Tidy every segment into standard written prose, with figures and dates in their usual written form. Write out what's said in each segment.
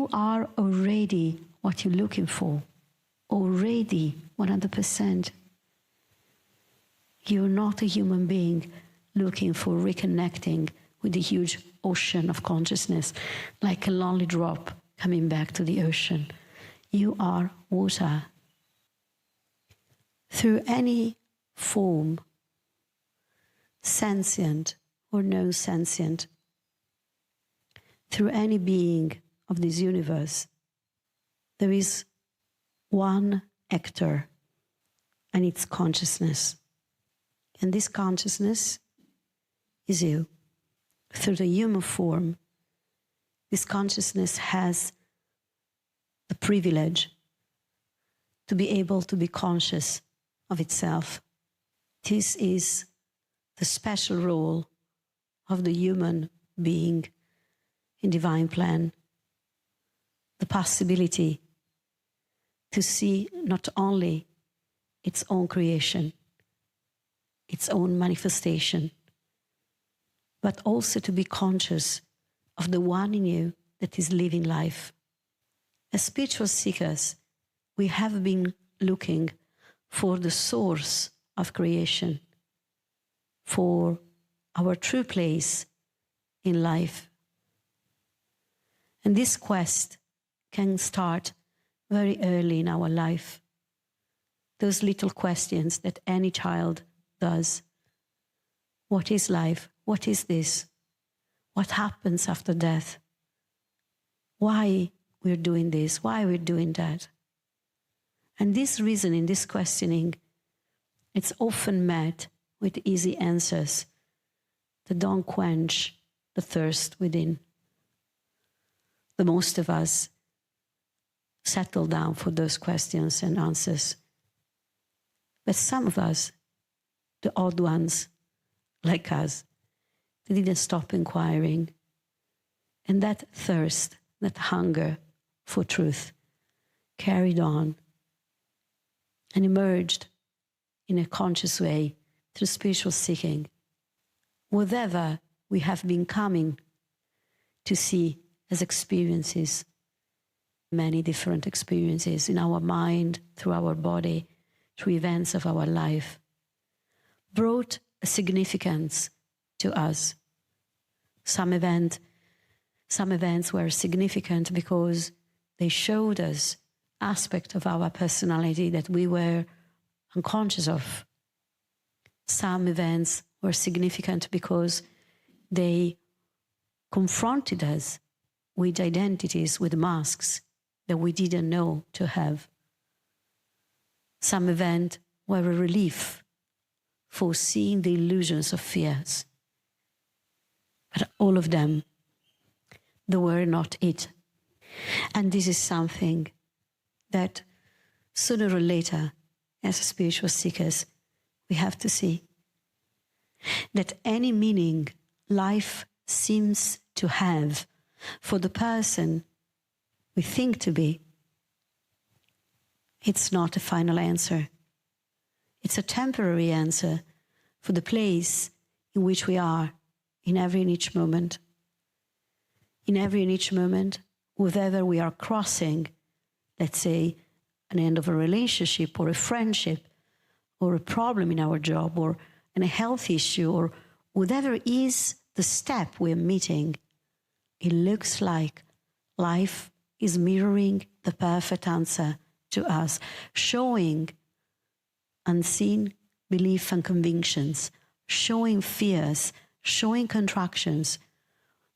You are already what you're looking for. Already, 100%. You're not a human being looking for reconnecting with the huge ocean of consciousness, like a lonely drop coming back to the ocean. You are water. Through any form, sentient or non-sentient, through any being of this universe, there is one actor, and it's consciousness. And this consciousness is you. Through the human form, this consciousness has the privilege to be able to be conscious of itself. This is the special role of the human being in divine plan. The possibility to see not only its own creation, its own manifestation, but also to be conscious of the one in you that is living life. As spiritual seekers, we have been looking for the source of creation, for our true place in life. And this quest can start very early in our life. Those little questions that any child does. What is life? What is this? What happens after death? Why we're doing this? Why we're doing that? And this reasoning, this questioning, it's often met with easy answers that don't quench the thirst within. The most of us settle down for those questions and answers. But some of us, the odd ones, like us, they didn't stop inquiring. And that thirst, that hunger for truth carried on and emerged in a conscious way through spiritual seeking. Whatever we have been coming to see as experiences, many different experiences in our mind, through our body, through events of our life, brought a significance to us. Some events were significant because they showed us aspects of our personality that we were unconscious of. Some events were significant because they confronted us with identities, with masks that we didn't know to have. Some events were a relief for seeing the illusions of fears. But all of them, they were not it. And this is something that sooner or later, as spiritual seekers, we have to see. That any meaning life seems to have for the person we think to be, it's not a final answer. It's a temporary answer for the place in which we are in every and each moment. In every and each moment, whether we are crossing, let's say, an end of a relationship or a friendship or a problem in our job or a health issue or whatever is the step we're meeting, it looks like life is mirroring the perfect answer to us, showing unseen belief and convictions, showing fears, showing contractions,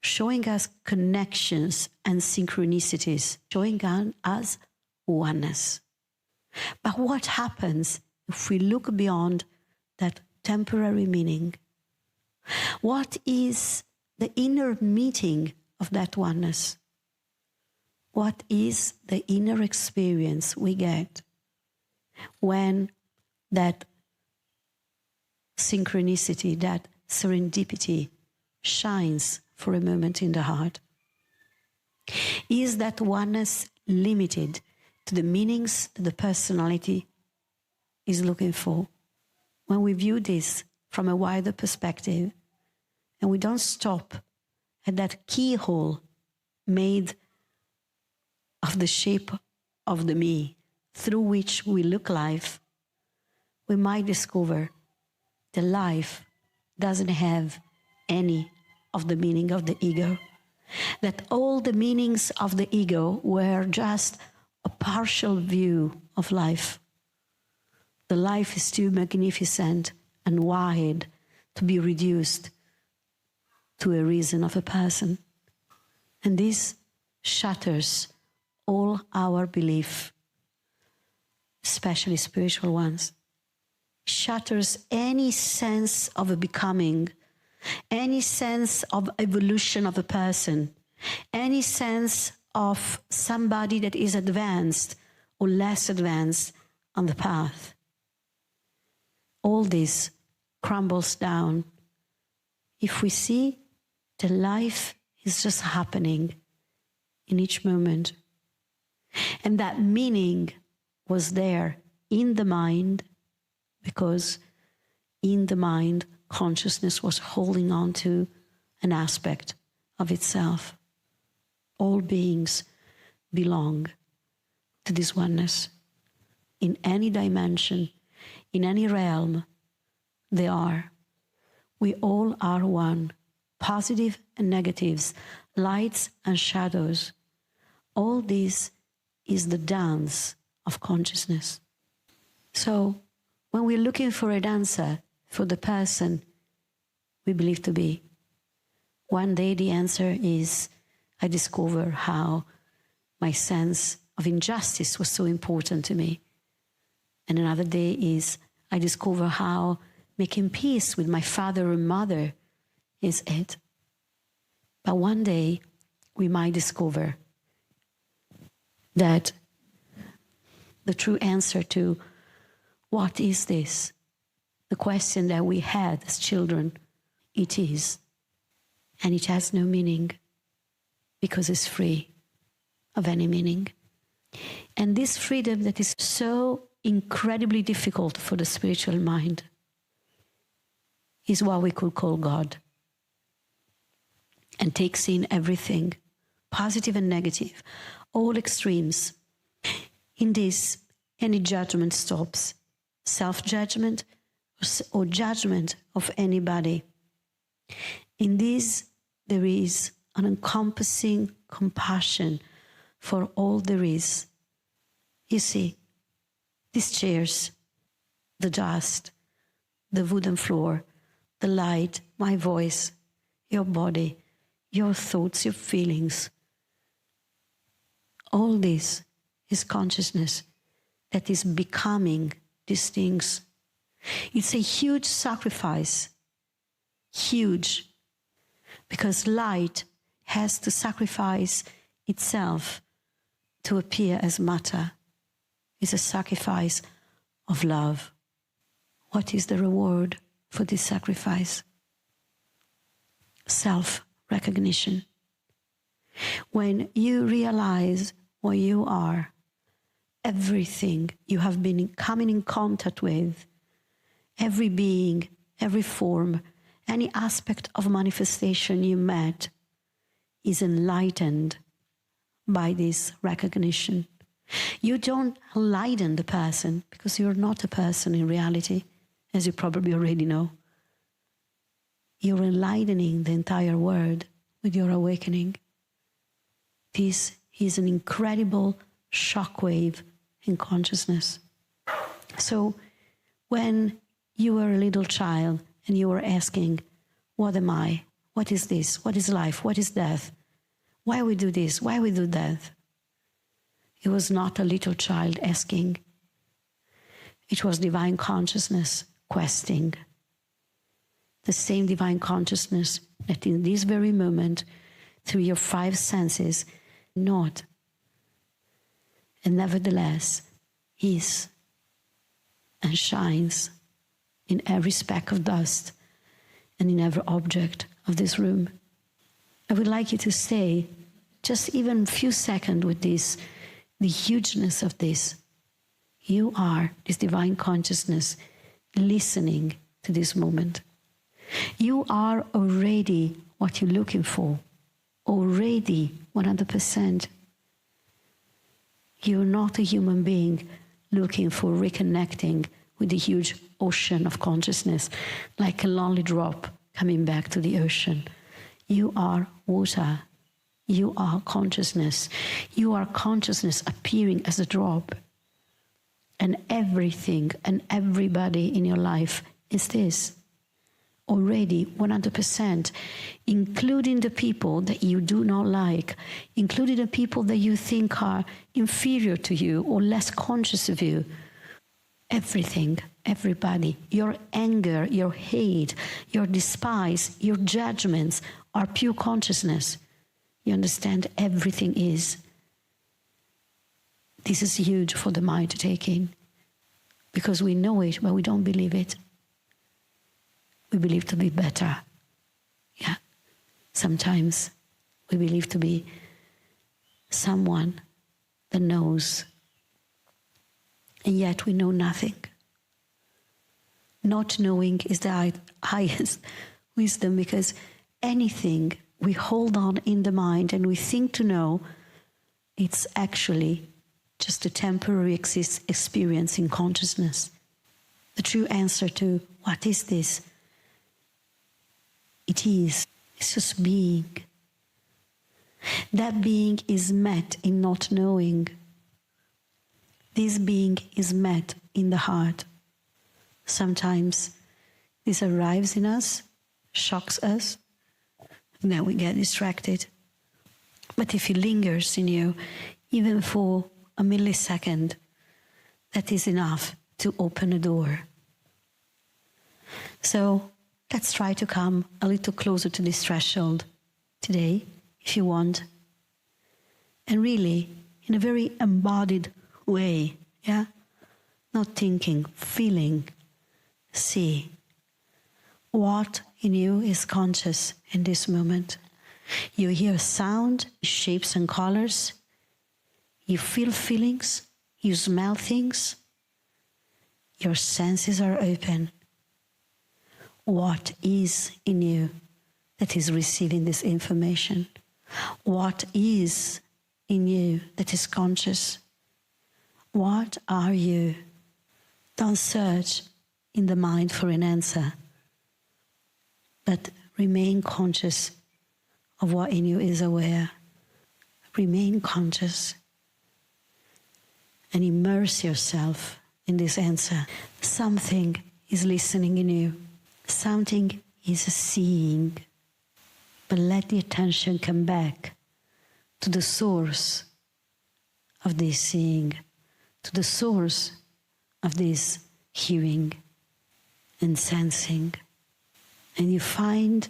showing us connections and synchronicities, showing us oneness. But what happens if we look beyond that temporary meaning? What is the inner meeting of that oneness? What is the inner experience we get when that synchronicity, that serendipity shines for a moment in the heart? Is that oneness limited to the meanings that the personality is looking for? When we view this from a wider perspective, and we don't stop at that keyhole made of the shape of the me through which we look life, we might discover that life doesn't have any of the meaning of the ego, that all the meanings of the ego were just a partial view of life. The life is too magnificent and wide to be reduced to a reason of a person. And this shatters all our belief, especially spiritual ones. Shatters any sense of a becoming, any sense of evolution of a person, any sense of somebody that is advanced or less advanced on the path. All this crumbles down if we see that life is just happening in each moment. And that meaning was there in the mind, because in the mind, consciousness was holding on to an aspect of itself. All beings belong to this oneness. In any dimension, in any realm, they are. We all are one. Positive and negatives, lights and shadows. All this is the dance of consciousness. So, when we're looking for an answer for the person we believe to be, one day the answer is, I discover how my sense of injustice was so important to me. And another day is, I discover how making peace with my father and mother is it. But one day we might discover that the true answer to what is this, the question that we had as children, it is. And it has no meaning because it's free of any meaning. And this freedom that is so incredibly difficult for the spiritual mind is what we could call God, and takes in everything, positive and negative, all extremes. In this, any judgment stops, self-judgment or judgment of anybody. In this, there is an encompassing compassion for all there is. You see, these chairs, the dust, the wooden floor, the light, my voice, your body, your thoughts, your feelings. All this is consciousness that is becoming these things. It's a huge sacrifice, huge, because light has to sacrifice itself to appear as matter. It's a sacrifice of love. What is the reward for this sacrifice? Self-recognition. When you realize what you are, everything you have been coming in contact with, every being, every form, any aspect of manifestation you met is enlightened by this recognition. You don't enlighten the person because you're not a person in reality, as you probably already know. You're enlightening the entire world with your awakening. This is an incredible shockwave in consciousness. So when you were a little child and you were asking, what am I? What is this? What is life? What is death? Why we do this? Why we do that? It was not a little child asking. It was divine consciousness questing. The same divine consciousness that in this very moment, through your five senses, not, and nevertheless is and shines in every speck of dust and in every object of this room. I would like you to stay just even a few seconds with this, the hugeness of this. You are this divine consciousness listening to this moment. You are already what you're looking for, already 100%. You're not a human being looking for reconnecting with the huge ocean of consciousness, like a lonely drop coming back to the ocean. You are water. You are consciousness. You are consciousness appearing as a drop. And everything and everybody in your life is this. Already 100%, including the people that you do not like, including the people that you think are inferior to you or less conscious of you. Everything, everybody, your anger, your hate, your despise, your judgments are pure consciousness. You understand? Everything is. This is huge for the mind to take in, because we know it, but we don't believe it. We believe to be better. Yeah. Sometimes we believe to be someone that knows, and yet we know nothing. Not knowing is the highest wisdom, because anything we hold on in the mind and we think to know, it's actually just a temporary experience in consciousness. The true answer to what is this? It's just being. That being is met in not knowing. This being is met in the heart. Sometimes this arrives in us, shocks us, and then we get distracted. But if it lingers in you, even for a millisecond, that is enough to open a door. So let's try to come a little closer to this threshold today, if you want. And really, in a very embodied way, yeah? Not thinking, feeling, see what in you is conscious in this moment. You hear sound, shapes and colors. You feel feelings. You smell things. Your senses are open. What is in you that is receiving this information? What is in you that is conscious? What are you? Don't search in the mind for an answer, but remain conscious of what in you is aware. Remain conscious and immerse yourself in this answer. Something is listening in you. Something is seeing. But let the attention come back to the source of this seeing, to the source of this hearing and sensing. And you find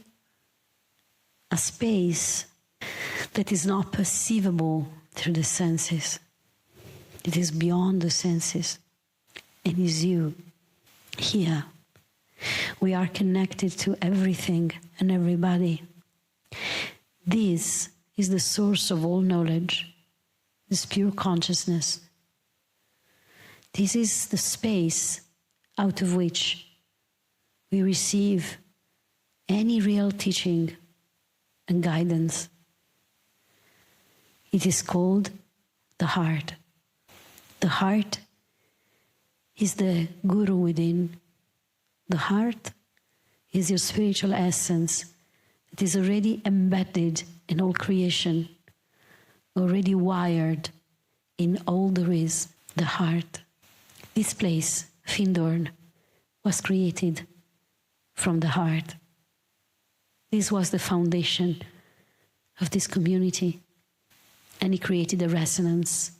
a space that is not perceivable through the senses. It is beyond the senses, and is you, here. We are connected to everything and everybody. This is the source of all knowledge, this pure consciousness. This is the space out of which we receive any real teaching and guidance. It is called the heart. The heart is the guru within. The heart is your spiritual essence. It is already embedded in all creation, already wired in all there is, the heart. This place, Findhorn, was created from the heart. This was the foundation of this community, and it created a resonance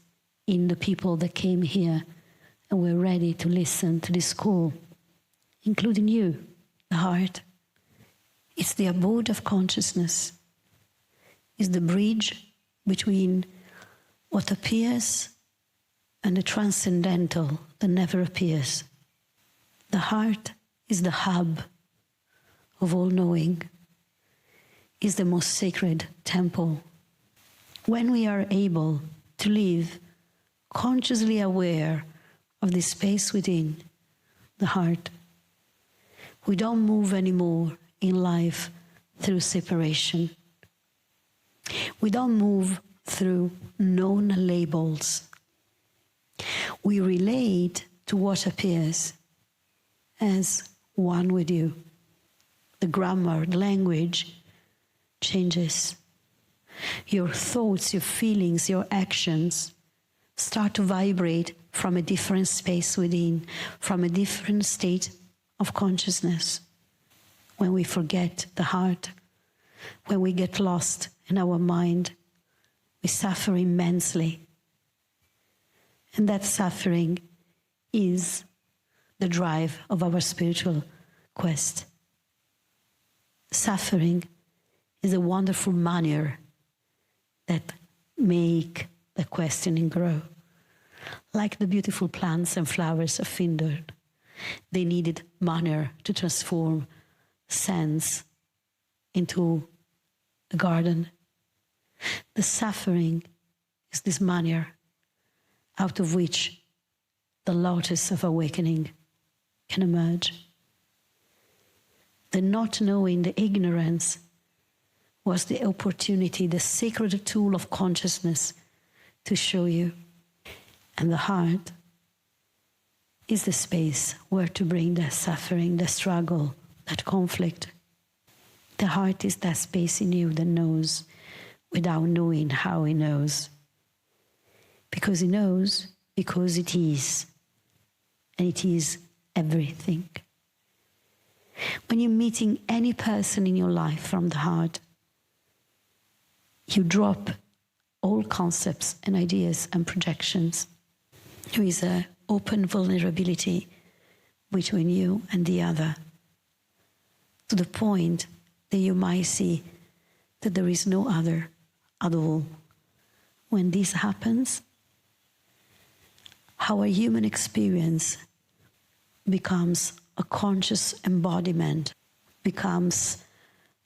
in the people that came here and were ready to listen to this school, including you, the heart. It's the abode of consciousness. It's the bridge between what appears and the transcendental that never appears. The heart is the hub of all knowing, is the most sacred temple. When we are able to live consciously aware of the space within the heart, we don't move anymore in life through separation. We don't move through known labels. we relate to what appears as one with you. The grammar, the language changes. Your thoughts, your feelings, your actions start to vibrate from a different space within, from a different state of consciousness. When we forget the heart, when we get lost in our mind, we suffer immensely. And that suffering is the drive of our spiritual quest. Suffering is a wonderful manure that make the questioning grow. Like the beautiful plants and flowers of Findhorn, they needed manure to transform sands into a garden. The suffering is this manure out of which the lotus of awakening can emerge. The not knowing, the ignorance, was the opportunity, the sacred tool of consciousness to show you. And the heart is the space where to bring the suffering, the struggle, that conflict. The heart is that space in you that knows without knowing how it knows. Because it knows, because it is. And it is everything. When you're meeting any person in your life from the heart, you drop all concepts and ideas and projections. There is an open vulnerability between you and the other, to the point that you might see that there is no other at all. When this happens, our human experience becomes a conscious embodiment, becomes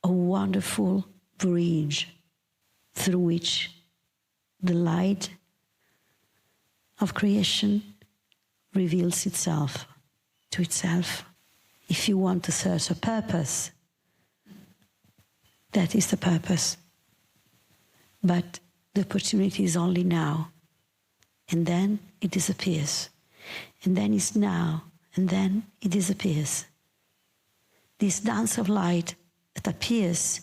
a wonderful bridge through which the light of creation reveals itself to itself. If you want to search a purpose, that is the purpose. But the opportunity is only now. And then it disappears. And then it's now. And then it disappears. This dance of light that appears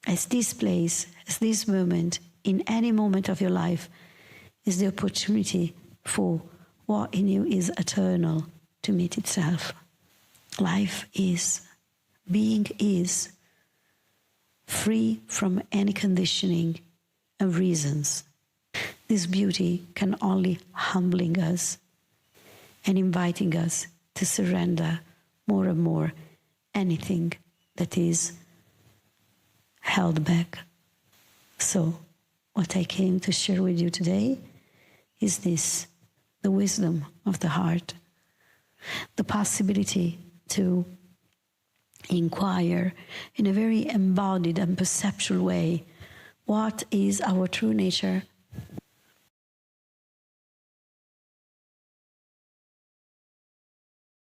as this place, as this moment, in any moment of your life, is the opportunity for what in you is eternal to meet itself. Life is, being is, free from any conditioning and reasons. This beauty can only humbling us and inviting us to surrender more and more anything that is held back. So, what I came to share with you today is this, the wisdom of the heart, the possibility to inquire in a very embodied and perceptual way what is our true nature